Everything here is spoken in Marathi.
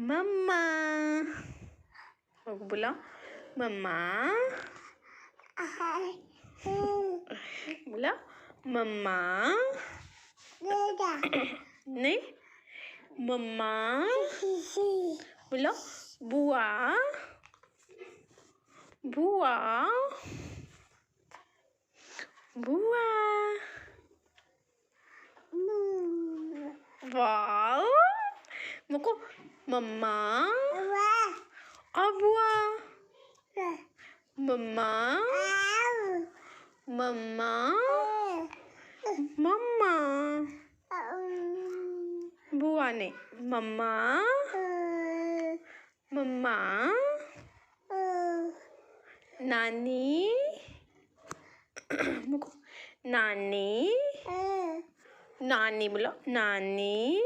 मम्मा. बोला मम्मा. बोला मम्मा. नहीं मम्मा. बोलो बुआ. बुआ. बुआ. वाव. मुक्कू मम्मा. बुआ. मम्मा. मम्मा. मम्मा. बुआ ने मम्मा. मम्मा. नानी. मुक्कू नानी. नानी बोलो नानी.